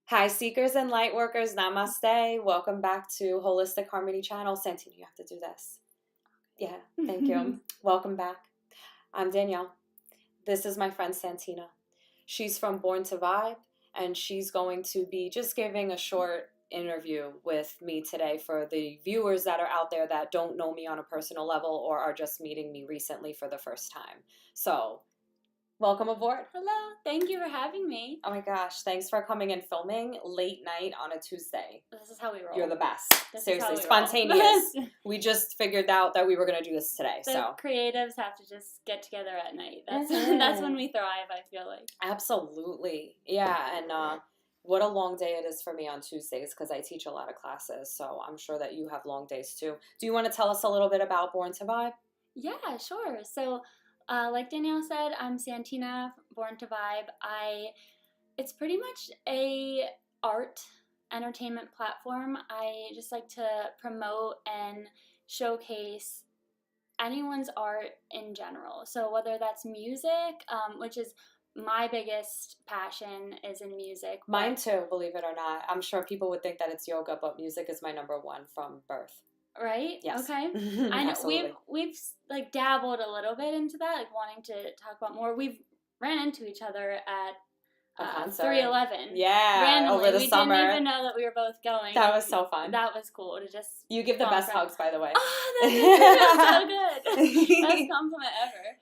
Hi, seekers and light workers, namaste. Welcome back to Holistic Harmony Channel. Santina, you have to do this. Yeah, thank you. Welcome back. I'm Danielle. This is my friend Santina. She's from Born to Vibe, and she's going to be just giving a short interview with me today for the viewers that are out there that don't know me on a personal level or are just meeting me recently for the first time. So, welcome aboard. Hello, thank you for having me. Oh my gosh, thanks for coming and filming late night on a Tuesday. This is how we roll. You're the best. This Seriously, is spontaneous. We just figured out that we were going to do this today. The creatives have to just get together at night. That's when we thrive, I feel like. Absolutely. Yeah, and what a long day it is for me on Tuesdays because I teach a lot of classes, so I'm sure that you have long days too. Do you want to tell us a little bit about Born to Vibe? Yeah, sure. So, like Danielle said, I'm Santina, Born to Vibe. It's pretty much a art entertainment platform. I just like to promote and showcase anyone's art in general. So whether that's music, which is my biggest passion is in music. Mine too, believe it or not. I'm sure people would think that it's yoga, but music is my number one from birth. Right? Yes. Okay. I know we've like dabbled a little bit into that, like wanting to talk about more. We've ran into each other at a concert. 311. Yeah, randomly. over the summer. We didn't even know that we were both going. That was so fun. That was cool to just. You give the best hugs, by the way. Oh, that's so good. Best compliment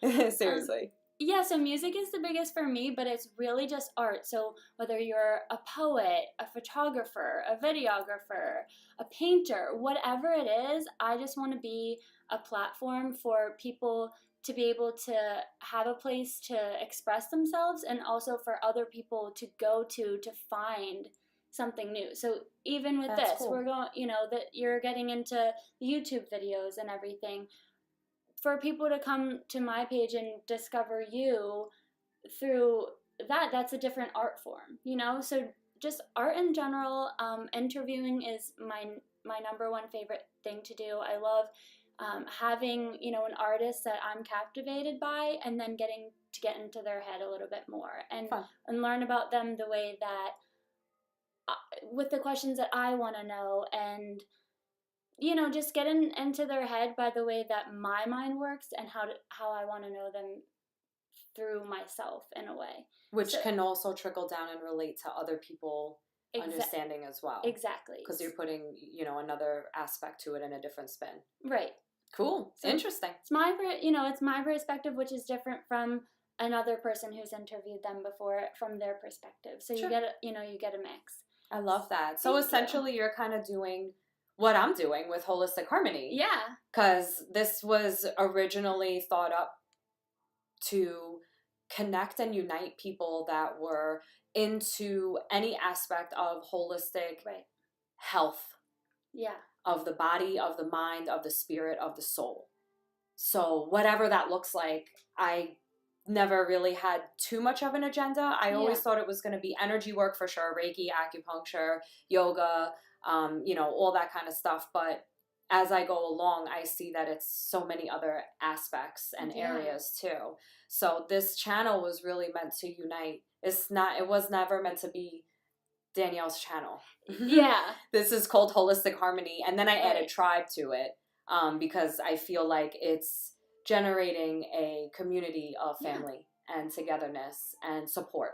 ever. Seriously. Yeah, so music is the biggest for me, but it's really just art. So whether you're a poet, a photographer, a videographer, a painter, whatever it is, I just want to be a platform for people to be able to have a place to express themselves and also for other people to go to find something new. So even with That's this, cool. we're going, that you're getting into YouTube videos and everything. For people to come to my page and discover you through that's a different art form, So just art in general, interviewing is my number one favorite thing to do. I love having, an artist that I'm captivated by and then getting to get into their head a little bit more and learn about them the way that, with the questions that I want to know and, just get into their head by the way that my mind works and how I want to know them through myself in a way. Which can also trickle down and relate to other people understanding as well. Exactly. Because you're putting, another aspect to it in a different spin. Right. Cool. So interesting. It's my perspective, which is different from another person who's interviewed them before from their perspective. So sure. you get a mix. I love that. So essentially you're kind of doing what I'm doing with Holistic Harmony. Yeah. Because this was originally thought up to connect and unite people that were into any aspect of holistic health. Yeah. Of the body, of the mind, of the spirit, of the soul. So whatever that looks like, I never really had too much of an agenda. I always thought it was going to be energy work for sure, Reiki, acupuncture, yoga, all that kind of stuff. But as I go along, I see that it's so many other aspects and areas too. So this channel was really meant to unite. It was never meant to be Danielle's channel. Yeah. This is called Holistic Harmony. And then I added tribe to it because I feel like it's generating a community of family and togetherness and support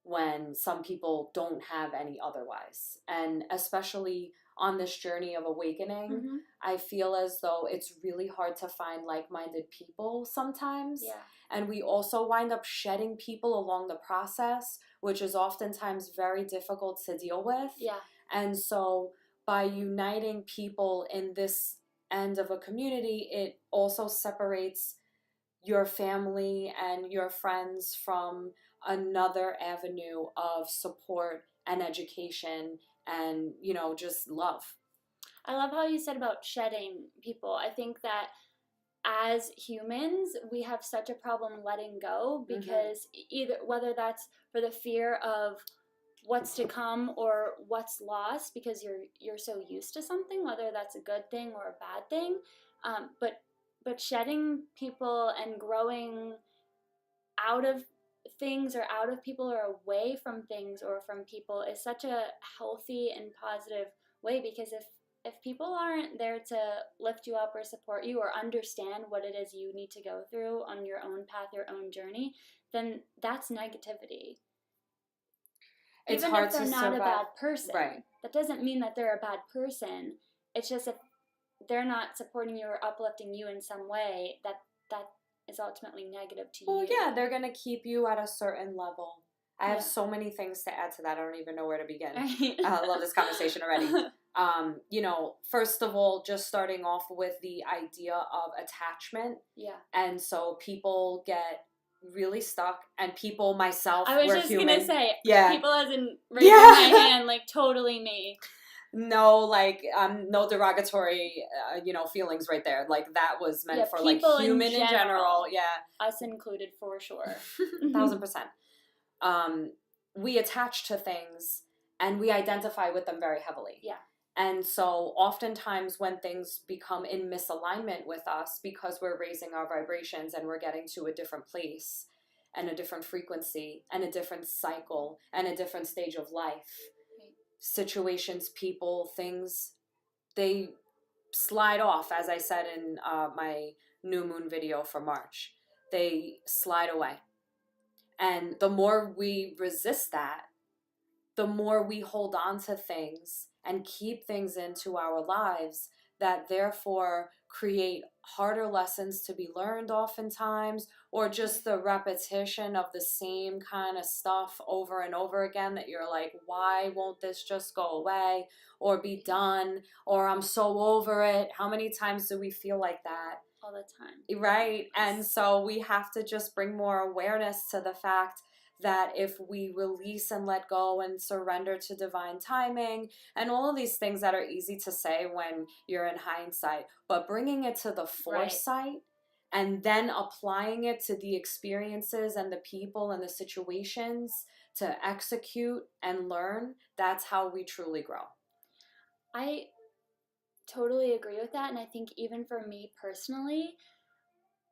when some people don't have any otherwise. And especially on this journey of awakening, I feel as though it's really hard to find like-minded people sometimes. Yeah. And we also wind up shedding people along the process, which is oftentimes very difficult to deal with. Yeah. And so by uniting people in this end of a community, it also separates your family and your friends from another avenue of support and education and, just love. I love how you said about shedding people. I think that as humans, we have such a problem letting go because whether that's for the fear of what's to come or what's lost because you're so used to something, whether that's a good thing or a bad thing. But shedding people and growing out of things or out of people or away from things or from people is such a healthy and positive way, because if people aren't there to lift you up or support you or understand what it is you need to go through on your own path, your own journey, then that's negativity. It's Even hard if they're to not survive. a bad person, Right. that doesn't mean that they're a bad person. It's just if they're not supporting you or uplifting you in some way, that is ultimately negative to Well, you. yeah, they're going to keep you at a certain level. I have Yeah. so many things to add to that. I don't even know where to begin. Right. I love this conversation already. You know, first of all, just starting off with the idea of attachment. Yeah. And so people get really stuck, and people, myself, I was we're just human. gonna say, Yeah. people as in raising my hand, like totally me. No, like, no derogatory, feelings right there. Like, that was meant for, like, human in general. Yeah. Us included, for sure. 1000%. We attach to things, and we identify with them very heavily. Yeah. And so oftentimes when things become in misalignment with us because we're raising our vibrations and we're getting to a different place and a different frequency and a different cycle and a different stage of life, situations, people, things, they slide off, as I said in my new moon video for March. They slide away. And the more we resist that, the more we hold on to things and keep things into our lives that therefore create harder lessons to be learned oftentimes, or just the repetition of the same kind of stuff over and over again that you're like, why won't this just go away or be done, or I'm so over it. How many times do we feel like that? All the time. Right. And so we have to just bring more awareness to the fact that if we release and let go and surrender to divine timing and all of these things that are easy to say when you're in hindsight, but bringing it to the foresight and then applying it to the experiences and the people and the situations to execute and learn, that's how we truly grow. I totally agree with that. And I think even for me personally,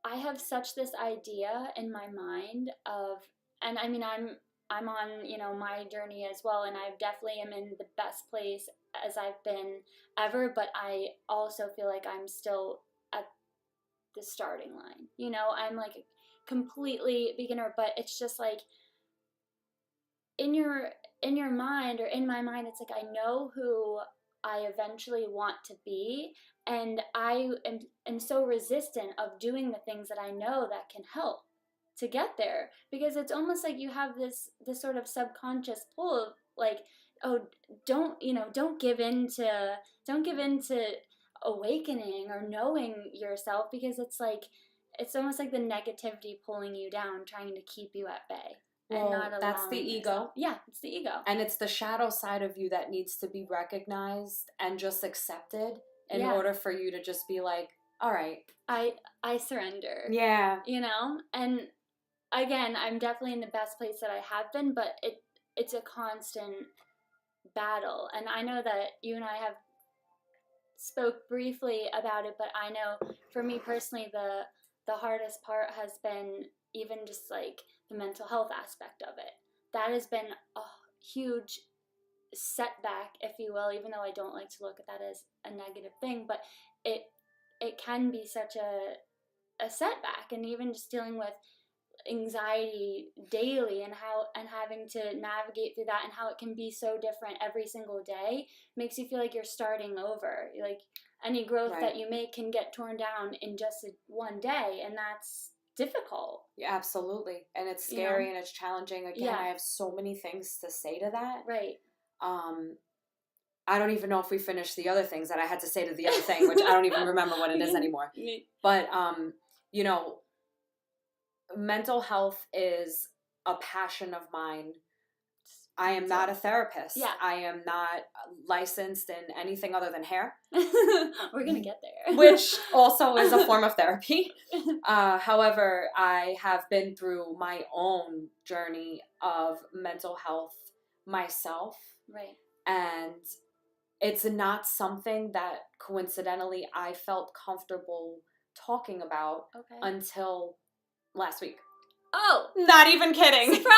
I have such this idea in my mind of, and I mean, I'm on, my journey as well, and I definitely am in the best place as I've been ever, but I also feel like I'm still at the starting line. I'm like a completely beginner, but it's just like in your mind, or in my mind, it's like I know who I eventually want to be, and I am so resistant of doing the things that I know that can help to get there, because it's almost like you have this sort of subconscious pull of like, oh, don't give in to awakening or knowing yourself, because it's almost like the negativity pulling you down, trying to keep you at bay. Well, and not that's the ego. Yourself. Yeah, it's the ego. And it's the shadow side of you that needs to be recognized and just accepted in order for you to just be like, all right, I surrender. Yeah. And again, I'm definitely in the best place that I have been, but it's a constant battle. And I know that you and I have spoke briefly about it, but I know for me personally, the hardest part has been even just like the mental health aspect of it. That has been a huge setback, if you will, even though I don't like to look at that as a negative thing, but it can be such a setback. And even just dealing with anxiety daily and having to navigate through that, and how it can be so different every single day, makes you feel like you're starting over. Like any growth that you make can get torn down in just one day, and that's difficult. Yeah, absolutely. And it's scary and it's challenging. Again, I have so many things to say to that. Right. I don't even know if we finished the other things that I had to say to the other thing, which I don't even remember what it is anymore. But, mental health is a passion of mine. I am not a therapist. Yeah. I am not licensed in anything other than hair. We're going to get there. Which also is a form of therapy. However, I have been through my own journey of mental health myself. Right. And it's not something that coincidentally I felt comfortable talking about until last week. Oh! Not even kidding. Surprise!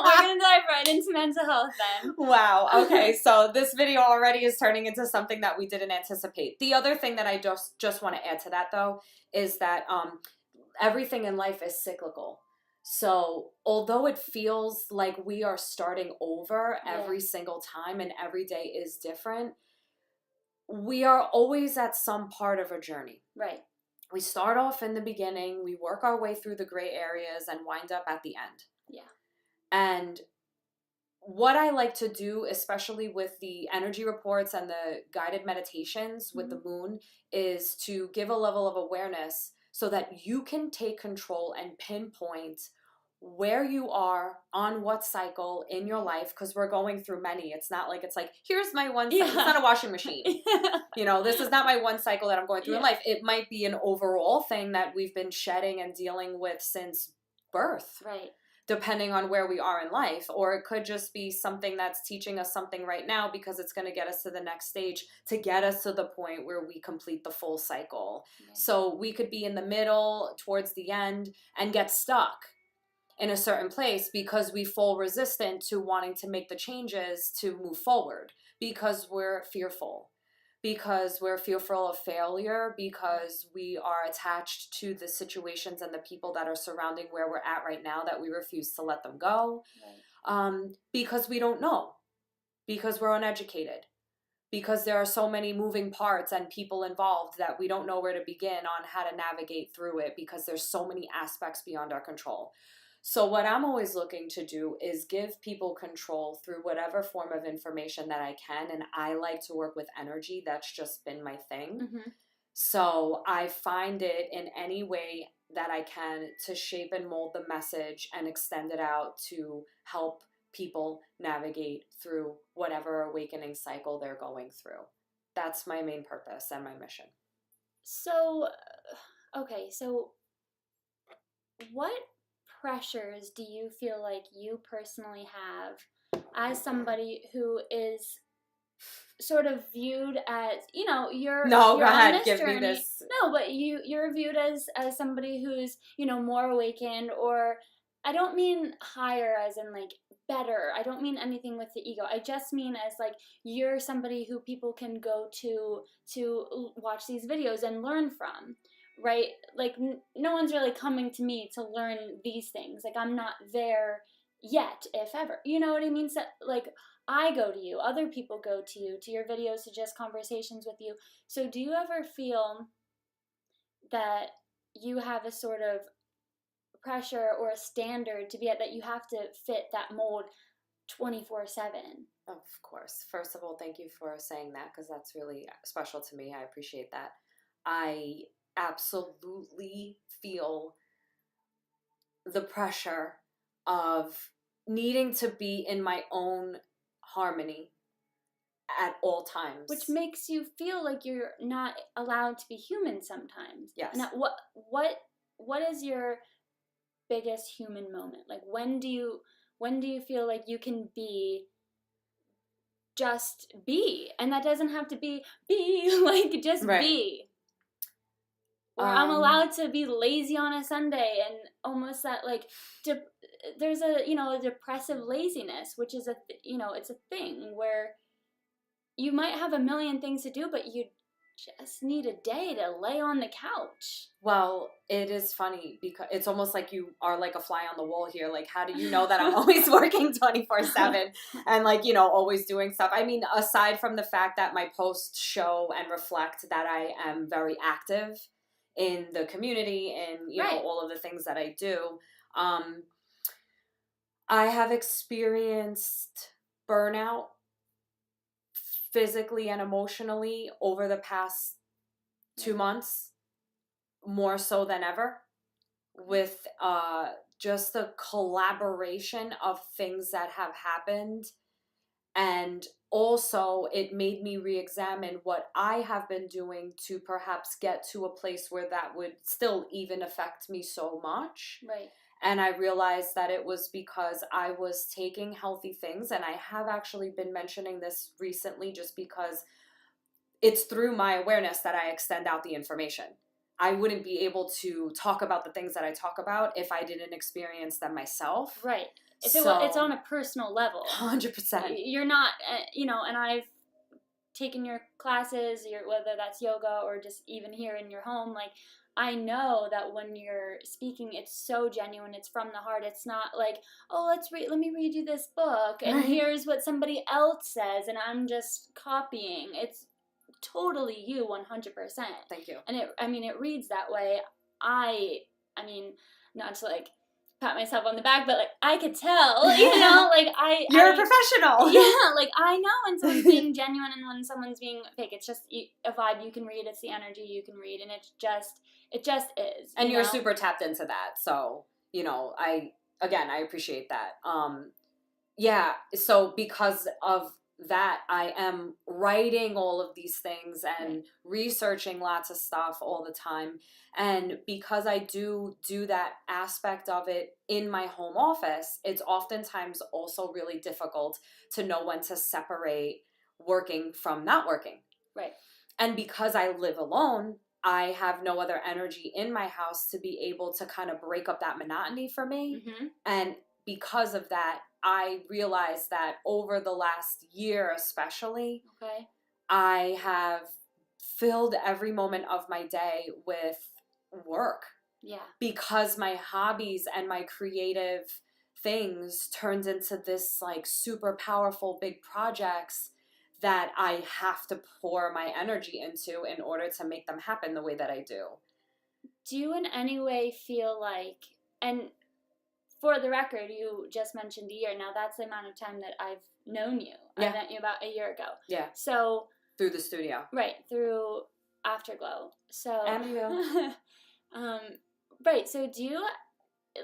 We're going to dive right into mental health then. Wow. Okay, so this video already is turning into something that we didn't anticipate. The other thing that I just want to add to that, though, is that everything in life is cyclical. So although it feels like we are starting over every single time and every day is different, we are always at some part of a journey. Right. We start off in the beginning, we work our way through the gray areas and wind up at the end. Yeah. And what I like to do, especially with the energy reports and the guided meditations with the moon, is to give a level of awareness so that you can take control and pinpoint where you are on what cycle in your life, because we're going through many. It's not like here's my one cycle. It's not a washing machine. This is not my one cycle that I'm going through in life. It might be an overall thing that we've been shedding and dealing with since birth. Right. Depending on where we are in life, or it could just be something that's teaching us something right now because it's going to get us to the next stage to get us to the point where we complete the full cycle. Right. So we could be in the middle, towards the end, and get stuck in a certain place because we fall resistant to wanting to make the changes to move forward because we're fearful. Because we're fearful of failure, because we are attached to the situations and the people that are surrounding where we're at right now that we refuse to let them go. Right. Because we don't know, because we're uneducated, because there are so many moving parts and people involved that we don't know where to begin on how to navigate through it because there's so many aspects beyond our control. So what I'm always looking to do is give people control through whatever form of information that I can. And I like to work with energy. That's just been my thing. Mm-hmm. So I find it in any way that I can to shape and mold the message and extend it out to help people navigate through whatever awakening cycle they're going through. That's my main purpose and my mission. So, okay, so what pressures do you feel like you personally have as somebody who is sort of viewed as, you're go ahead, on this give journey. Me this. No, but you're viewed as somebody who's, more awakened, or I don't mean higher as in like better. I don't mean anything with the ego. I just mean as like you're somebody who people can go to watch these videos and learn from. Right? Like, no one's really coming to me to learn these things. Like, I'm not there yet, if ever. You know what I mean? So, like, I go to you. Other people go to you, to your videos, to just conversations with you. So do you ever feel that you have a sort of pressure or a standard to be at that you have to fit that mold 24/7? Of course. First of all, thank you for saying that because that's really special to me. I appreciate that. I absolutely feel the pressure of needing to be in my own harmony at all times, which makes you feel like you're not allowed to be human sometimes. Yes. Now, what is your biggest human moment? Like, when do you feel like you can just be, and that doesn't have to be like just right. Be. Or I'm allowed to be lazy on a Sunday, and almost that like there's a depressive laziness, which is it's a thing where you might have a million things to do, but you just need a day to lay on the couch. Well, it is funny because it's almost like you are like a fly on the wall here. Like, how do you know that I'm always working 24/7 and always doing stuff? I mean, aside from the fact that my posts show and reflect that I am very active in the community and, right. All of the things that I do, I have experienced burnout physically and emotionally over the past 2 months, more so than ever, with just the collaboration of things that have happened. And also it made me re-examine what I have been doing to perhaps get to a place where that would still even affect me so much. Right. And I realized that it was because I was taking healthy things. And I have actually been mentioning this recently just because it's through my awareness that I extend out the information. I wouldn't be able to talk about the things that I talk about if I didn't experience them myself. Right. If So, it's on a personal level. 100%. You're not, and I've taken your classes, whether that's yoga or just even here in your home, like, I know that when you're speaking, it's so genuine. It's from the heart. It's not like, oh, let me read you this book, and here's what somebody else says, and I'm just copying. It's totally you, 100%. Thank you. And it reads that way. I mean, not to like pat myself on the back, but like I could tell, like You're a professional. Yeah, like I know when someone's being genuine and when someone's being fake. It's just a vibe you can read. It's the energy you can read, and it just is. And you're super tapped into that, so I appreciate that. Yeah. So because of that, I am writing all of these things and researching lots of stuff all the time. And because I do that aspect of it in my home office, it's oftentimes also really difficult to know when to separate working from not working. Right. And because I live alone, I have no other energy in my house to be able to kind of break up that monotony for me. Mm-hmm. And because of that, I realized that over the last year especially, I have filled every moment of my day with work. Yeah. Because my hobbies and my creative things turned into this like super powerful big projects that I have to pour my energy into in order to make them happen the way that I do. Do you in any way feel like, and for the record, you just mentioned a year. Now that's the amount of time that I've known you. Yeah. I met you about a year ago. Yeah. So through the studio. Right, through Afterglow. So And you. Right, so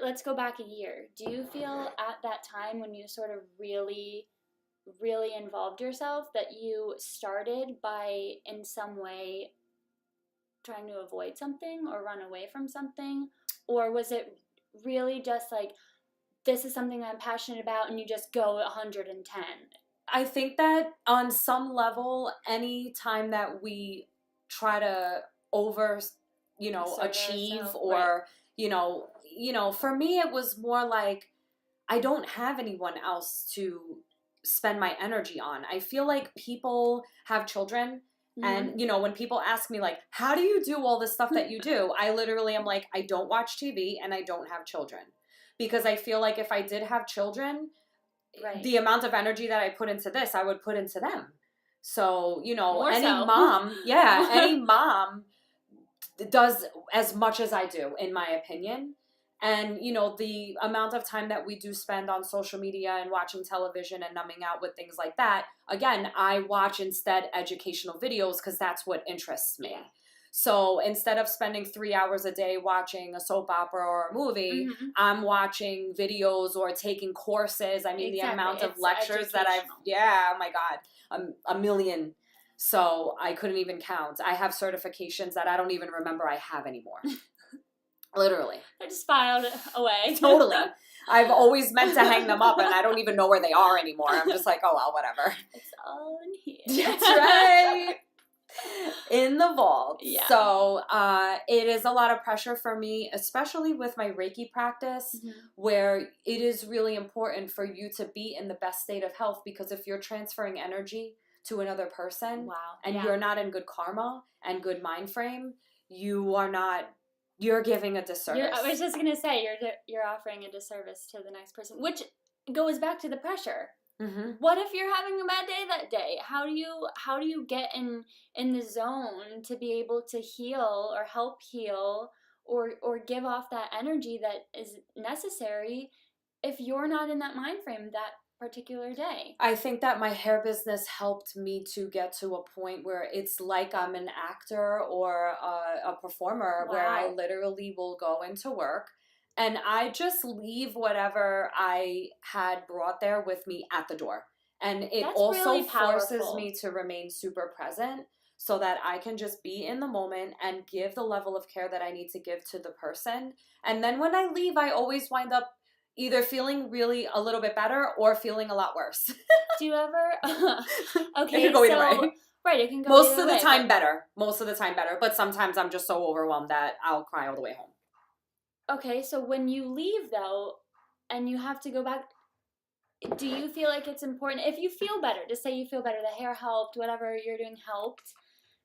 let's go back a year. Do you feel at that time when you sort of really, really involved yourself that you started by in some way trying to avoid something or run away from something? Or was it really just like, this is something I'm passionate about, and you just go 110? I think that on some level, any time that we try to achieve or, for me, it was more like I don't have anyone else to spend my energy on. I feel like people have children. Mm-hmm. And, when people ask me, like, how do you do all this stuff that you do? I literally am like, I don't watch TV and I don't have children. Because I feel like if I did have children, the amount of energy that I put into this, I would put into them. So, any mom does as much as I do, in my opinion. And, the amount of time that we do spend on social media and watching television and numbing out with things like that, again, I watch instead educational videos because that's what interests me. Yeah. So instead of spending 3 hours a day watching a soap opera or a movie, mm-hmm. I'm watching videos or taking courses. I mean, the amount of lectures that oh my God, a million. So I couldn't even count. I have certifications that I don't even remember I have anymore. Literally. I just filed away. Totally. I've always meant to hang them up and I don't even know where they are anymore. I'm just like, oh, well, whatever. It's all in here. That's right. In the vault. Yeah. So it is a lot of pressure for me, especially with my Reiki practice, mm-hmm. where it is really important for you to be in the best state of health, because if you're transferring energy to another person and you're not in good karma and good mind frame, you're giving a disservice. I was just going to say, you're offering a disservice to the next person, which goes back to the pressure. Mm-hmm. What if you're having a bad day that day? How do you get in the zone to be able to heal or help heal or give off that energy that is necessary if you're not in that mind frame that particular day? I think that my hair business helped me to get to a point where it's like I'm an actor or a performer. Wow. Where I literally will go into work and I just leave whatever I had brought there with me at the door. And it also really forces me to remain super present. so that I can just be in the moment and give the level of care that I need to give to the person. And then when I leave, I always wind up either feeling really a little bit better or feeling a lot worse. Do you ever? Okay, It can go either way. Right, it can go Most either of the way, time better. Most of the time better. But sometimes I'm just so overwhelmed that I'll cry all the way home. Okay, so when you leave though, and you have to go back, do you feel like it's important, if you feel better, just say you feel better, the hair helped, whatever you're doing helped,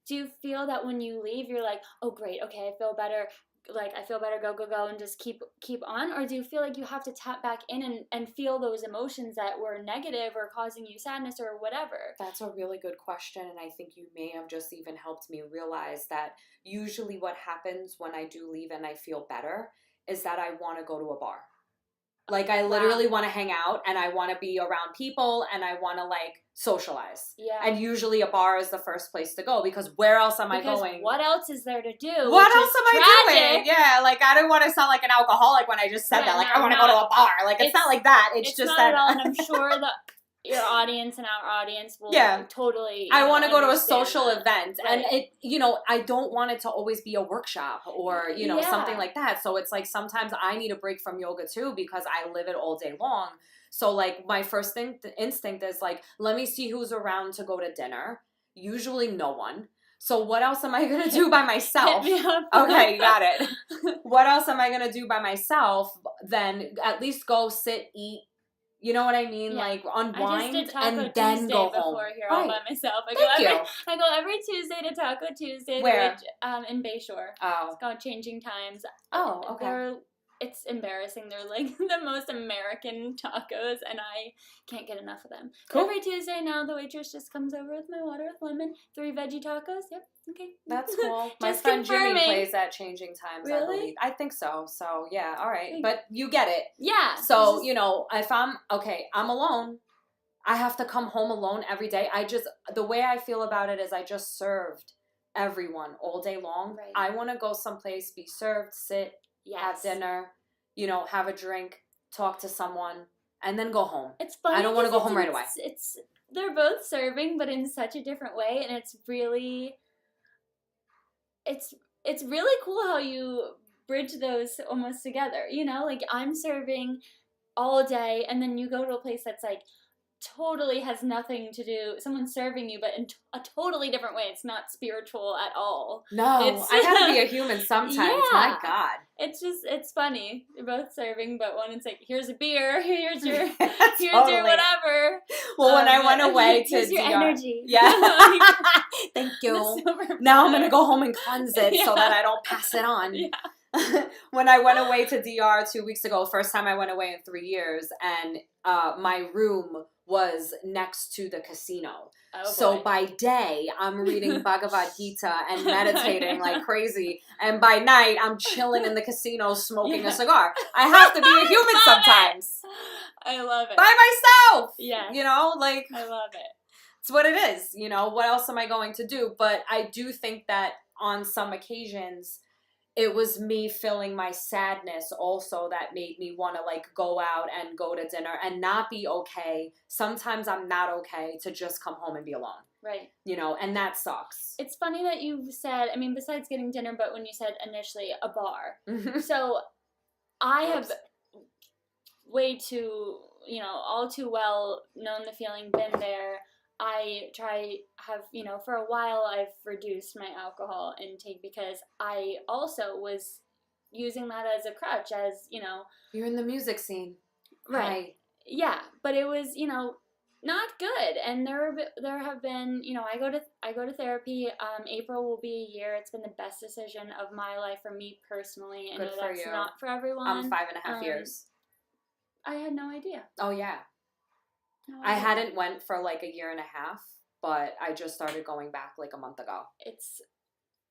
do you feel that when you leave, you're like, oh great, okay, I feel better, like I feel better, go, and just keep on? Or do you feel like you have to tap back in and feel those emotions that were negative or causing you sadness or whatever? That's a really good question, and I think you may have just even helped me realize that usually what happens when I do leave and I feel better is that I want to go to a bar. Like, I literally want to hang out, and I want to be around people, and I want to, like, socialize. Yeah. And usually a bar is the first place to go, because where else am I going? What else is there to do? What else am I doing? Yeah, like, I don't want to sound like an alcoholic when I just said that. Like, I want to go to a bar. Like, it's not like that. It's just not that. At all, and I'm sure that your audience and our audience will totally. I want to go to a social that. event, Right. and I don't want it to always be a workship or something like that. So it's like sometimes I need a break from yoga too, because I live it all day long. So like my first instinct is like, let me see who's around to go to dinner. Usually no one. So what else am I going to do by myself? Hit me up. Okay, got it. What else am I going to do by myself? Then at least go sit, eat. You know what I mean? Yeah. Like unwind and then Tuesday go home. Before here all by myself. I go every Tuesday to Taco Tuesday. Where? In Bayshore. Oh. It's called Changing Times. Oh, okay. It's embarrassing. They're like the most American tacos, and I can't get enough of them. Cool. Every Tuesday now, the waitress just comes over with my water with lemon, 3 veggie tacos. Yep. Okay. That's cool. My friend Jimmy plays at Changing Times, really? I believe. I think so. So, yeah, all right. But you get it. Yeah. So, if I'm alone, I have to come home alone every day. The way I feel about it is I just served everyone all day long. Right. I want to go someplace, be served, sit, have dinner, have a drink, talk to someone, and then go home. It's funny. I don't want to go home right away. They're both serving, but in such a different way, and it's really cool how you bridge those almost together. Like I'm serving all day, and then you go to a place that's like totally has nothing to do. Someone's serving you, but in a totally different way. It's not spiritual at all. No, I gotta be a human sometimes. Yeah. My God. It's funny. You're both serving, but one is like, here's a beer, here's your your whatever. Well, when I went away to here's your energy. Yeah. Thank you. Now I'm gonna go home and cleanse it so that I don't pass it on. Yeah. When I went away to DR 2 weeks ago, first time I went away in 3 years, and my room was next to the casino. Oh, so by day, I'm reading Bhagavad Gita and meditating like crazy. And by night, I'm chilling in the casino smoking a cigar. I have to be a human sometimes. I love it. By myself. Yeah. I love it. It's what it is. What else am I going to do? But I do think that on some occasions, it was me feeling my sadness also that made me want to like go out and go to dinner and not be okay. Sometimes I'm not okay to just come home and be alone. Right. And that sucks. It's funny that you said, besides getting dinner, but when you said initially a bar. So I have way too, all too well known the feeling, been there. I for a while I've reduced my alcohol intake because I also was using that as a crutch, as, You're in the music scene. Right. Yeah, but it was, not good. And there have been, I go to therapy. April will be a year. It's been the best decision of my life for me personally. I know that's not for everyone. I'm 5.5 years. I had no idea. Oh, yeah. I hadn't went for like a year and a half, but I just started going back like a month ago. It's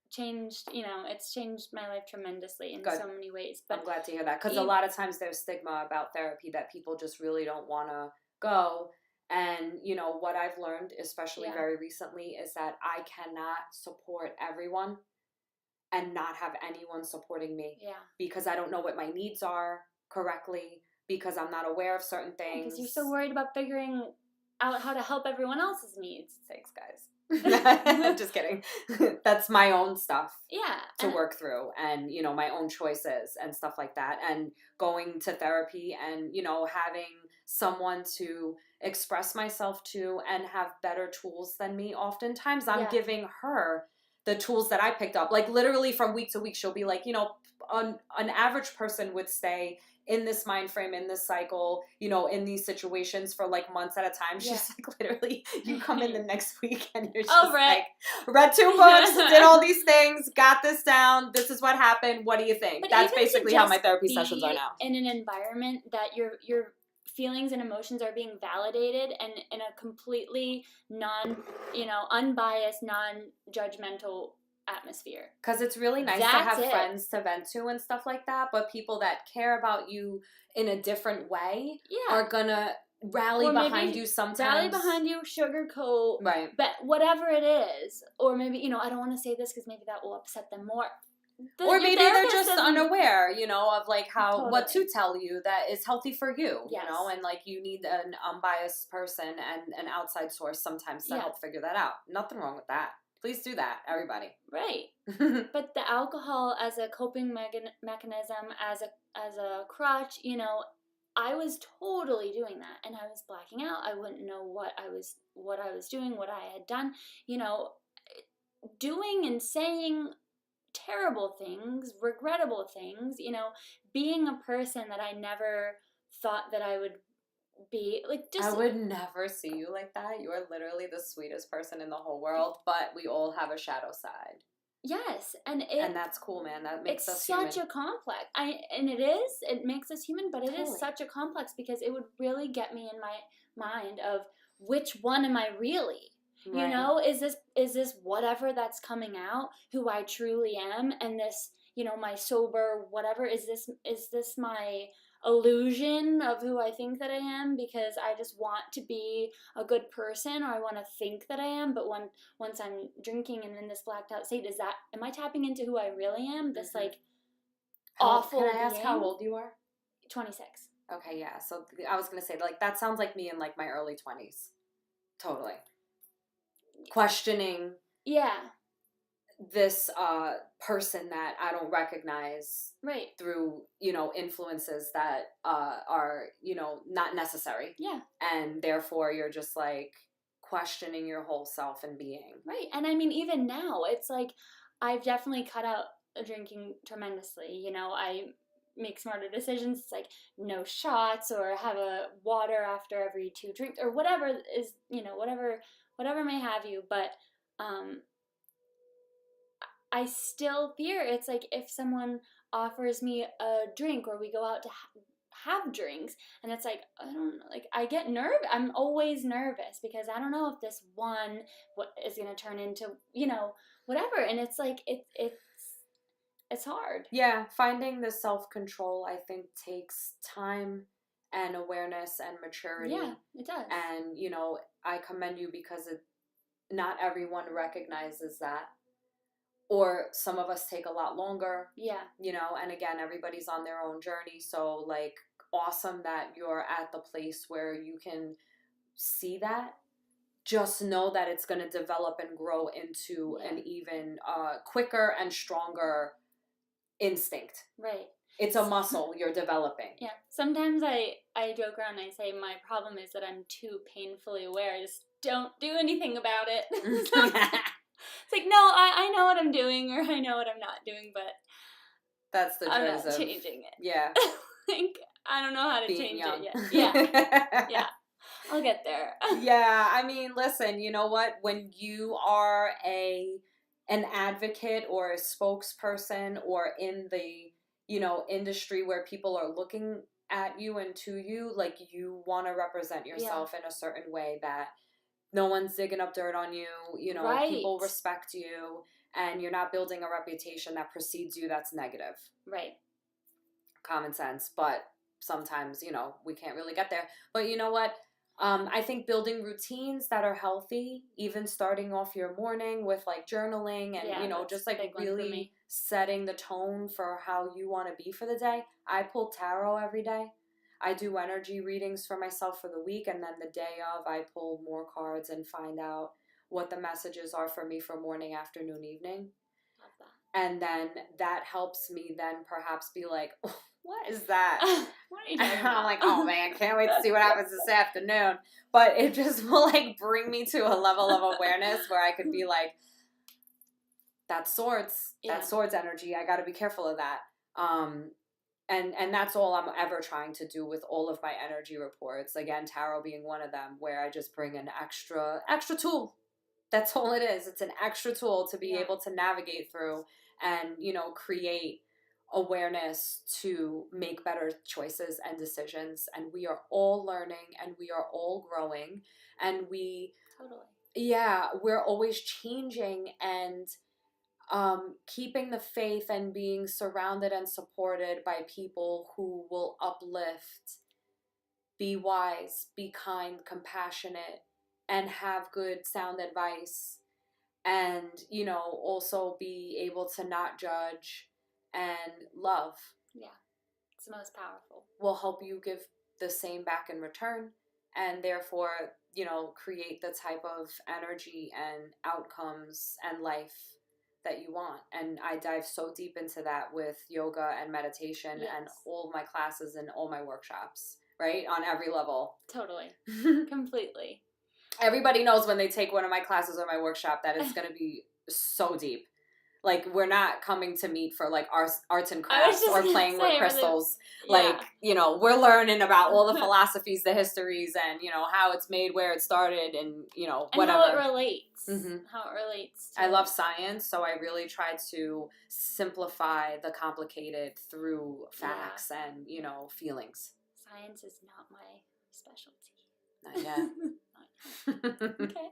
changed, it's changed my life tremendously in so many ways. But I'm glad to hear that, because a lot of times there's stigma about therapy that people just really don't want to go. And, what I've learned, especially very recently, is that I cannot support everyone and not have anyone supporting me. Yeah. Because I don't know what my needs are correctly. Because I'm not aware of certain things. Because you're so worried about figuring out how to help everyone else's needs. Thanks, guys. Just kidding. That's my own stuff Yeah. to work through, and, you know, my own choices and stuff like that. And going to therapy and, you know, having someone to express myself to and have better tools than me. Oftentimes I'm giving her the tools that I picked up. Like literally from week to week, she'll be like, you know, an average person would stay in this mind frame, in this cycle, you know, in these situations for like months at a time. She's like, literally, you come in the next week and you're just like, read 2 books, did all these things, got this down. This is what happened. What do you think? But that's basically how my therapy sessions are now. In an environment that your feelings and emotions are being validated and in a completely unbiased, non-judgmental atmosphere. Because it's really nice to have friends to vent to and stuff like that, but people that care about you in a different way are gonna rally behind you sometimes. Rally behind you, sugarcoat, right? But whatever it is, or maybe, you know, I don't want to say this because maybe that will upset them more. Or maybe they're just unaware, you know, of like how what to tell you that is healthy for you, you know, and like you need an unbiased person and an outside source sometimes to help figure that out. Nothing wrong with that. Please do that, everybody. Right. But the alcohol as a coping mechanism, as a crutch, you know, I was totally doing that, and I was blacking out. I wouldn't know what I was doing, what I had done, you know, doing and saying terrible things, regrettable things, you know, being a person that I never thought that I would be. Like, just, I would never see you like that. You are literally the sweetest person in the whole world, but we all have a shadow side. Yes, and that's cool, man. That makes us human. It's such a complex. It makes us human, but it is such a complex because it would really get me in my mind of which one am I really? Right. You know, is this whatever that's coming out, who I truly am, and this, you know, my sober whatever, is this my illusion of who I think that I am because I just want to be a good person, or I want to think that I am, but once I'm drinking and in this blacked out state, am I tapping into who I really am? This like awful. Can I ask how old you are? 26. Okay, yeah. So I was gonna say, like, that sounds like me in like my early 20s. Totally. Questioning. Yeah. This person that I don't recognize through, you know, influences that are, you know, not necessary. Yeah. And therefore you're just like questioning your whole self and being. Right. And I mean, even now, it's like I've definitely cut out drinking tremendously. You know, I make smarter decisions. It's like no shots, or have a water after every 2 drinks, or whatever is, you know, whatever may have you. But I still fear. It's like if someone offers me a drink, or we go out to have drinks, and it's like, I don't know, like I get nervous. I'm always nervous because I don't know if this one is going to turn into, you know, whatever. And it's like it's hard. Yeah, finding the self-control, I think, takes time and awareness and maturity. Yeah, it does. And, you know, I commend you because not everyone recognizes that. Or some of us take a lot longer. Yeah. You know, and again, everybody's on their own journey. So, like, awesome that you're at the place where you can see that. Just know that it's going to develop and grow into an even quicker and stronger instinct. Right. It's a muscle you're developing. Yeah. Sometimes I joke around and I say my problem is that I'm too painfully aware. I just don't do anything about it. It's like, no, I know what I'm doing, or I know what I'm not doing, but that's the I'm not changing it. Yeah. Like, I don't know how to change young. it yet. Yeah. Yeah. I'll get there. Yeah, I mean, listen, you know what? When you are an advocate or a spokesperson, or in the, you know, industry where people are looking at you and to you, like, you want to represent yourself in a certain way that no one's digging up dirt on you, you know, people respect you, and you're not building a reputation that precedes you that's negative. Right. Common sense, but sometimes, you know, we can't really get there. But you know what? I think building routines that are healthy, even starting off your morning with like journaling and, you know, just like really setting the tone for how you want to be for the day. I pull tarot every day. I do energy readings for myself for the week, and then the day of I pull more cards and find out what the messages are for me for morning, afternoon, evening. Love that. And then that helps me then perhaps be like, oh, what is that? What are you talking And about? I'm like, oh man, can't wait to see what happens this afternoon. But it just will like bring me to a level of awareness where I could be like, that's swords. That's swords energy. I got to be careful of that. And that's all I'm ever trying to do with all of my energy reports. Again, tarot being one of them, where I just bring an extra tool. That's all it is. It's an extra tool to be able to navigate through and, you know, create awareness to make better choices and decisions. And we are all learning and we are all growing, and we're always changing, and keeping the faith and being surrounded and supported by people who will uplift, be wise, be kind, compassionate, and have good sound advice, and, you know, also be able to not judge and love. Yeah, it's the most powerful. Will help you give the same back in return, and therefore, you know, create the type of energy and outcomes and life that you want. And I dive so deep into that with yoga and meditation and all of my classes and all my workshops, right? On every level. Totally. Completely. Everybody knows when they take one of my classes or my workshop that it's going to be so deep. Like, we're not coming to meet for, like, arts and crafts or playing with crystals. Like, you know, we're learning about all the philosophies, the histories, and, you know, how it's made, where it started, and, you know, whatever. And how it relates. Mm-hmm. How it relates to... I love science, so I really try to simplify the complicated through facts and, you know, feelings. Science is not my specialty. Not yet. Okay.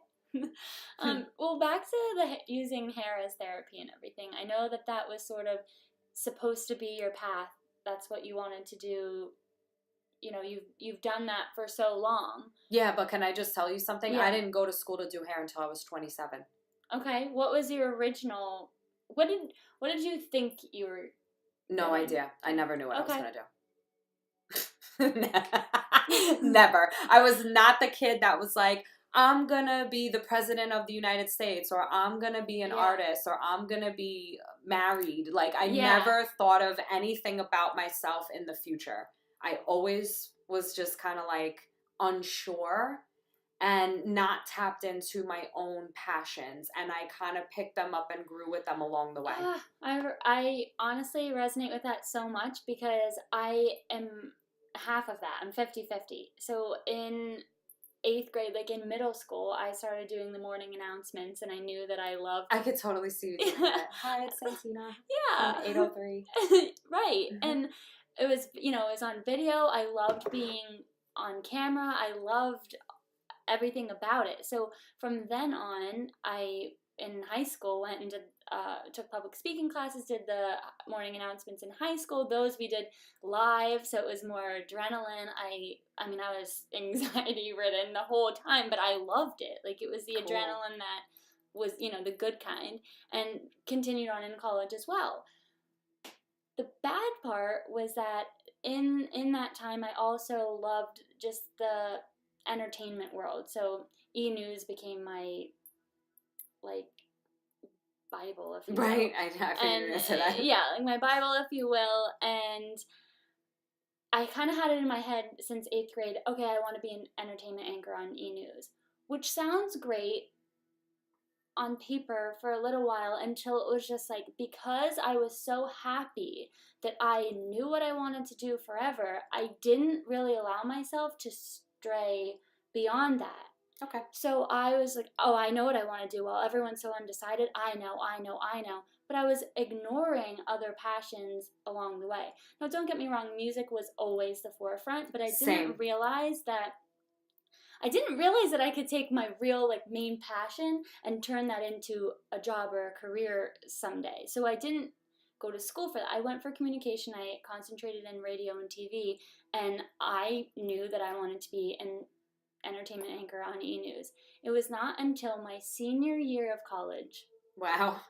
Well, back to the using hair as therapy and everything. I know that was sort of supposed to be your path. That's what you wanted to do. You know, you've done that for so long. Yeah, but can I just tell you something? Yeah. I didn't go to school to do hair until I was 27. Okay. What was your original... What did you think you were... No idea. I never knew what I was going to do. Never. I was not the kid that was like, I'm going to be the president of the United States, or I'm going to be an artist, or I'm going to be married. Like, I never thought of anything about myself in the future. I always was just kind of like unsure and not tapped into my own passions. And I kind of picked them up and grew with them along the way. I honestly resonate with that so much, because I am half of that. I'm 50-50. So in 8th grade, like in middle school, I started doing the morning announcements, and I knew that I loved... I could totally see you doing that. Hi, it's Santina. Yeah. 803. Right. Mm-hmm. And it was, you know, it was on video. I loved being on camera. I loved everything about it. So from then on, I, in high school, went and took public speaking classes, did the morning announcements in high school. Those we did live, so it was more adrenaline. I mean, I was anxiety ridden the whole time, but I loved it. Like, it was the adrenaline that was, you know, the good kind, and continued on in college as well. The bad part was that in that time, I also loved just the entertainment world. So E-News became my, like, Bible, if you will. Right, I figured into that. Yeah, like my Bible, if you will. And I kind of had it in my head since 8th grade, okay, I want to be an entertainment anchor on E-News, which sounds great on paper for a little while, until it was just like, because I was so happy that I knew what I wanted to do forever, I didn't really allow myself to stray beyond that. Okay. So I was like, oh, I know what I want to do. Well, everyone's so undecided. I know. But I was ignoring other passions along the way. Now, don't get me wrong. Music was always the forefront, but I didn't realize that I could take my real, like, main passion and turn that into a job or a career someday. So I didn't go to school for that. I went for communication. I concentrated in radio and TV, and I knew that I wanted to be an entertainment anchor on E-News. It was not until my senior year of college. Wow.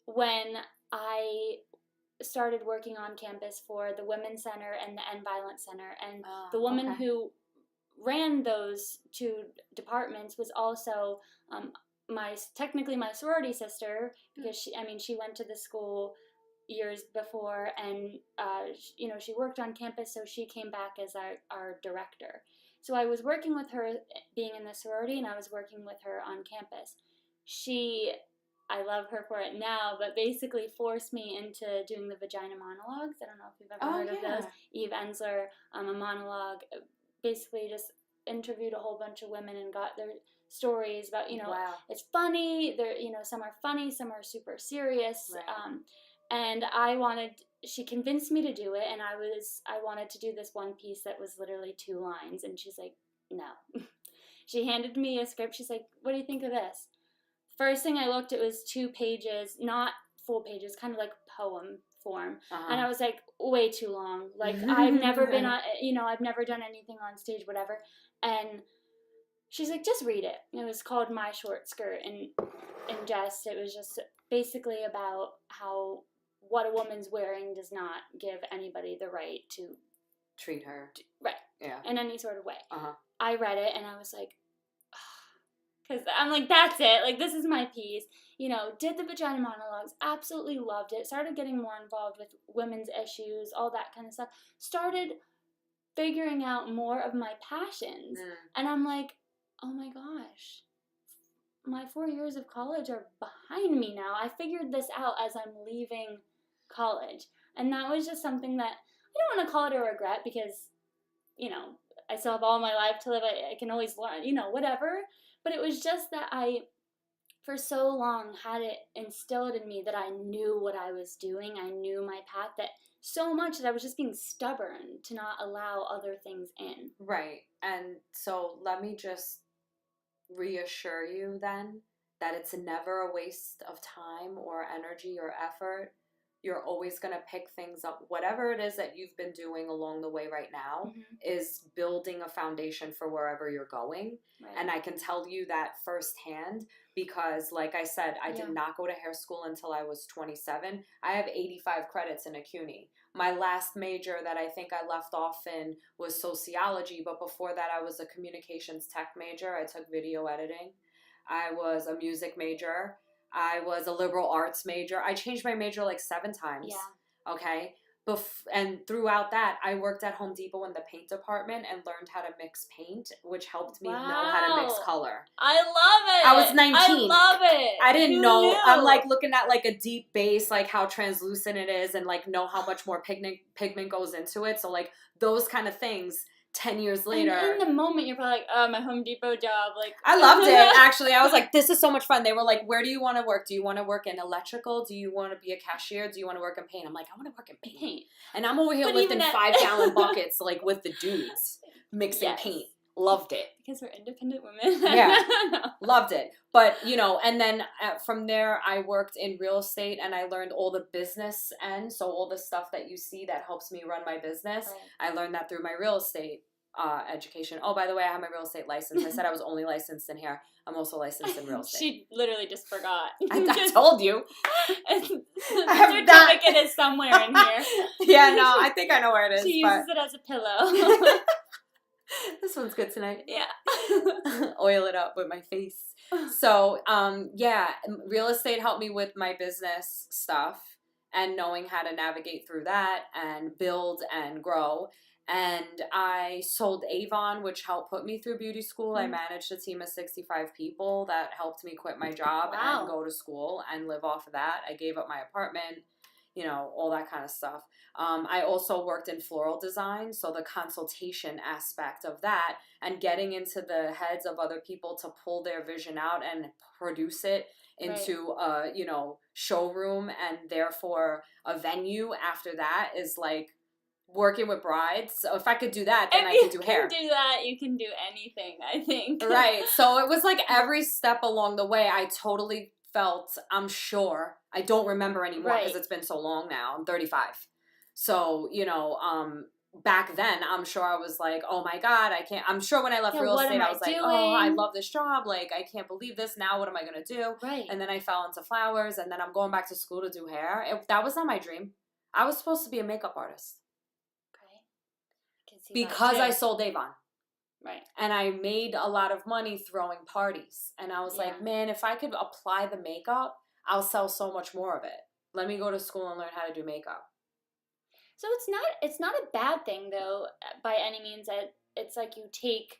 When I started working on campus for the Women's Center and the End Violence Center, and the woman who ran those two departments was also technically my sorority sister, because she went to the school years before, and she worked on campus, so she came back as our director. So I was working with her being in the sorority, and I was working with her on campus. I love her for it now, but basically forced me into doing the vagina monologues. I don't know if you've ever heard of those. Eve Ensler, a monologue, basically just interviewed a whole bunch of women and got their stories about, wow. It's funny. Some are funny, some are super serious. Right. And she convinced me to do it, and I wanted to do this one piece that was literally 2 lines, and she's like, no. She handed me a script. She's like, what do you think of this? First thing I looked at was 2 pages, not full pages, kind of like poem form. And I was like, way too long. Like, I've never been on, I've never done anything on stage, whatever. And she's like, just read it. It was called My Short Skirt. And in jest, it was just basically about how what a woman's wearing does not give anybody the right to treat her. Right. Yeah. In any sort of way. Uh-huh. I read it, and I was like, because I'm like, that's it. Like, this is my piece. Did the vagina monologues. Absolutely loved it. Started getting more involved with women's issues, all that kind of stuff. Started figuring out more of my passions. And I'm like, oh my gosh. My 4 years of college are behind me now. I figured this out as I'm leaving college. And that was just something that I don't want to call it a regret, because, I still have all my life to live. I can always learn, whatever. But it was just that I, for so long, had it instilled in me that I knew what I was doing. I knew my path, that so much that I was just being stubborn to not allow other things in. Right. And so let me just reassure you then that it's never a waste of time or energy or effort. You're always going to pick things up. Whatever it is that you've been doing along the way right now is building a foundation for wherever you're going. Right. And I can tell you that firsthand because, like I said, I did not go to hair school until I was 27. I have 85 credits in a CUNY. My last major that I think I left off in was sociology, but before that I was a communications tech major. I took video editing. I was a music major. I was a liberal arts major. I changed my major like 7 times. Yeah. Okay. And throughout that, I worked at Home Depot in the paint department and learned how to mix paint, which helped me know how to mix color. I love it. I was 19. I love it. I didn't know. I'm like looking at like a deep base, like how translucent it is, and like know how much more pigment goes into it. So like those kind of things. 10 years later. And in the moment, you're probably like, oh, my Home Depot job. Like, I loved it, actually. I was like, this is so much fun. They were like, where do you want to work? Do you want to work in electrical? Do you want to be a cashier? Do you want to work in paint? I'm like, I want to work in paint. And I'm over here lifting 5-gallon buckets, like, with the dudes, mixing paint. Loved it. Because we're independent women. Yeah. Loved it. But, and then from there, I worked in real estate and I learned all the business end. So all the stuff that you see that helps me run my business. Right. I learned that through my real estate education. Oh, by the way, I have my real estate license. I said I was only licensed in hair. I'm also licensed in real estate. She literally just forgot. I told you. The certificate is somewhere in here. Yeah, no, I think I know where it is. She uses it as a pillow. This one's good tonight. Yeah. Oil it up with my face. So, real estate helped me with my business stuff and knowing how to navigate through that and build and grow. And I sold Avon, which helped put me through beauty school. I managed a team of 65 people that helped me quit my job and go to school and live off of that. I gave up my apartment, all that kind of stuff. I also worked in floral design, so the consultation aspect of that and getting into the heads of other people to pull their vision out and produce it into a, showroom and therefore a venue after that is like working with brides. So if I could do that, then I could do hair. If you can do that, you can do anything, I think. Right. So it was like every step along the way, I totally felt, I'm sure, I don't remember anymore because it's been so long now. I'm 35. So, back then, I'm sure I was like, oh my God, I can't. I'm sure when I left real estate, I was like, oh, I love this job. Like, I can't believe this. Now what am I going to do? Right. And then I fell into flowers and then I'm going back to school to do hair. That was not my dream. I was supposed to be a makeup artist. Okay. I can see because I sold Avon. Right. And I made a lot of money throwing parties. And I was like, man, if I could apply the makeup, I'll sell so much more of it. Let me go to school and learn how to do makeup. So it's not a bad thing though, by any means. It's like you take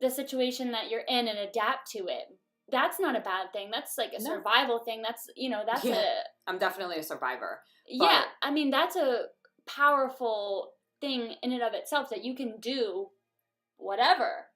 the situation that you're in and adapt to it. That's not a bad thing. That's like a survival thing. That's, that's I'm definitely a survivor. Yeah, I mean, that's a powerful thing in and of itself, that you can do whatever,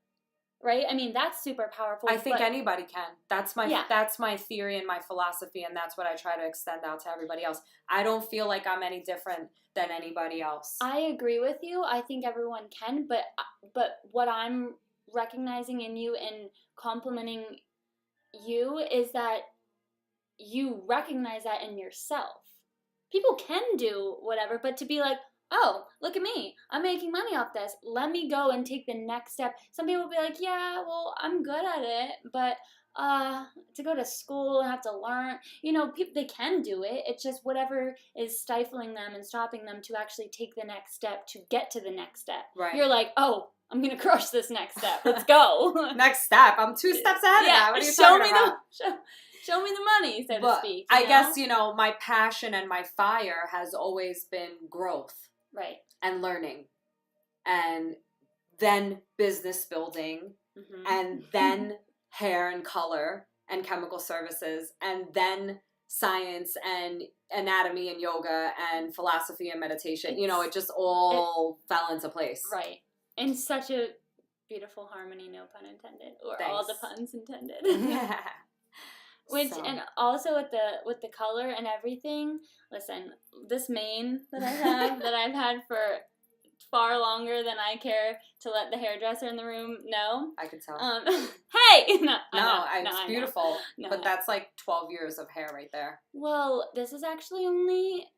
right? I mean, that's super powerful. I think anybody can. That's my theory and my philosophy, and that's what I try to extend out to everybody else. I don't feel like I'm any different than anybody else. I agree with you. I think everyone can, but what I'm recognizing in you and complimenting you is that you recognize that in yourself. People can do whatever, but to be like, oh, look at me, I'm making money off this, let me go and take the next step. Some people will be like, yeah, well, I'm good at it, but to go to school and have to learn, people, they can do it. It's just whatever is stifling them and stopping them to actually take the next step, to get to the next step. Right. You're like, oh, I'm going to crush this next step. Let's go. Next step. I'm 2 steps ahead of that. What are you talking about? Show me the money, so to speak. I guess, my passion and my fire has always been growth. Right. And learning. And then business building. Mm-hmm. And then hair and color and chemical services. And then science and anatomy and yoga and philosophy and meditation. It just all fell into place. Right. In such a beautiful harmony, no pun intended. Or Thanks. All the puns intended. Yeah. And also with the color and everything, listen, this mane that I have, that I've had for far longer than I care to let the hairdresser in the room know. I could tell. Hey! It's beautiful. But that's like 12 years of hair right there. Well, this is actually only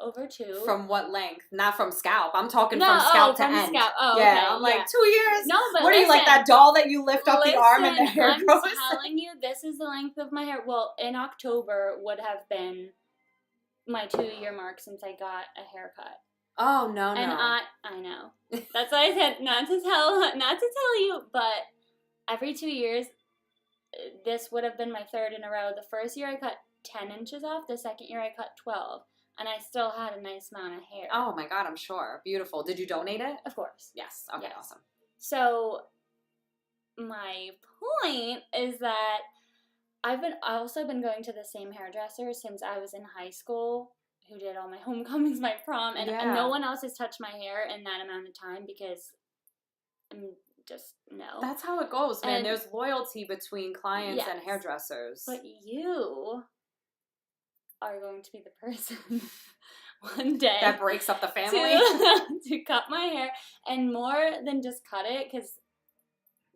over 2. From what length? Not from scalp. I'm talking from scalp to end. Scalp. Oh, yeah, okay. I'm like 2 years. No, but what are you, like that doll that you lift up the arm and the hair grows? I'm telling you, this is the length of my hair. Well, in October would have been my 2-year mark since I got a haircut. Oh no! And I know. That's why I said not to tell you. But every 2 years, this would have been my 3rd in a row. The first year I cut 10 inches off. The second year I cut 12. And I still had a nice amount of hair. Oh my God, I'm sure. Beautiful. Did you donate it? Of course. Yes. Okay, yes. Awesome. So, my point is that I've also been going to the same hairdresser since I was in high school, who did all my homecomings, my prom, and no one else has touched my hair in that amount of time because I'm just, no. That's how it goes, man. And there's loyalty between clients and hairdressers. But you are going to be the person one day that breaks up the family to cut my hair, and more than just cut it, because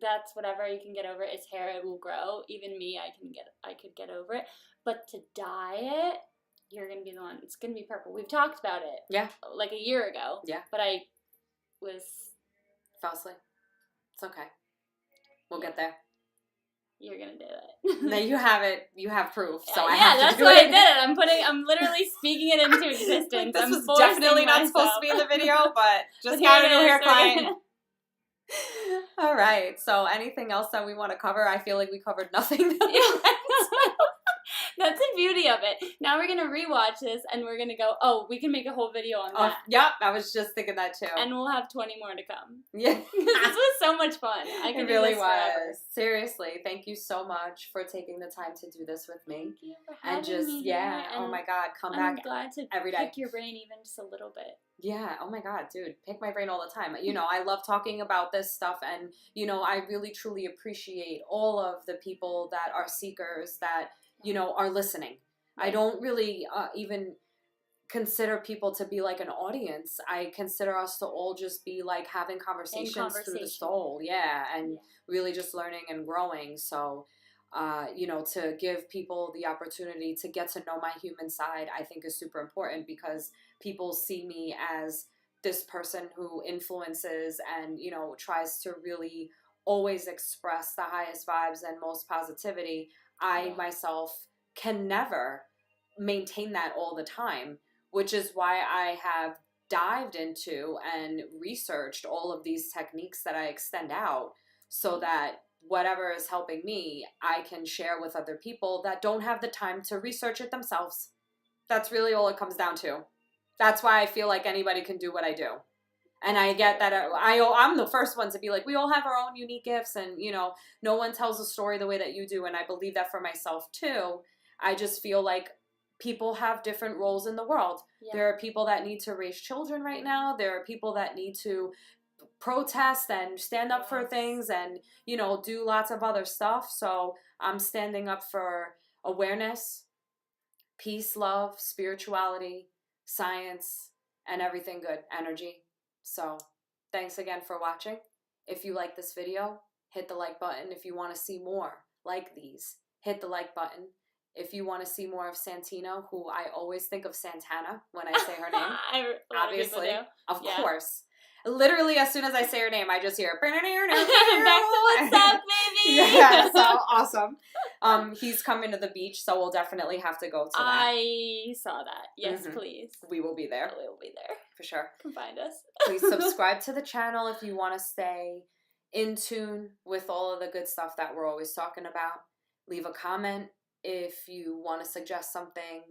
that's whatever, you can get over it. It's hair, it will grow. Even me, I could get over it. But to dye it, you're gonna be the one. It's gonna be purple. We've talked about it. Yeah. Like a year ago. Yeah. But I fell asleep. It's okay. We'll get there. You're gonna do it. No, you have it. You have proof. So I have to that's do why it. I did it. I'm literally speaking it into existence. This I'm was definitely not supposed to be in the video, but just got a new hair client. All right. So anything else that we want to cover? I feel like we covered nothing. That's the beauty of it. Now we're going to rewatch this and we're going to go, oh, we can make a whole video on that. Yep, I was just thinking that too. And we'll have 20 more to come. Yeah. This was so much fun. I could It really do this was. forever. Seriously, thank you so much for taking the time to do this with me. Thank you for having and just, me yeah, here. oh my God, come I'm back glad to every day. pick your brain even just a little bit. Yeah, oh my God, dude, pick my brain all the time. I love talking about this stuff, and, I really truly appreciate all of the people that are seekers that, are listening. I don't really even consider people to be like an audience. I consider us to all just be like having conversations through the soul. Yeah, and really just learning and growing. So, to give people the opportunity to get to know my human side, I think is super important, because people see me as this person who influences and, tries to really always express the highest vibes and most positivity. I myself can never maintain that all the time, which is why I have dived into and researched all of these techniques that I extend out so that whatever is helping me, I can share with other people that don't have the time to research it themselves. That's really all it comes down to. That's why I feel like anybody can do what I do. And I get that I'm the first one to be like, we all have our own unique gifts, and, you know, no one tells a story the way that you do. And I believe that for myself too. I just feel like people have different roles in the world. Yeah. There are people that need to raise children right now. There are people that need to protest and stand up for things and, you know, do lots of other stuff. So I'm standing up for awareness, peace, love, spirituality, science, and everything good, energy. So thanks again for watching. If you like this video, hit the like button. If you want to see more like these, hit the like button. If you want to see more of Santina, who I always think of Santana when I say her name, obviously, of course. Literally, as soon as I say her name, I just hear back to what's up, baby. Yeah, so awesome. He's coming to the beach, so we'll definitely have to go to that. I saw that. Yes, please. We will be there. We will be there. For sure. Come find us. Please subscribe to the channel if you want to stay in tune with all of the good stuff that we're always talking about. Leave a comment if you want to suggest something.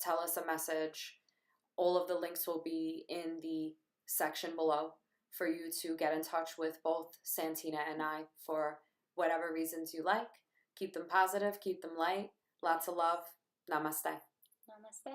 Tell us a message. All of the links will be in the section below for you to get in touch with both Santina and I for whatever reasons you like. Keep them positive, keep them light. Lots of love. Namaste. Namaste.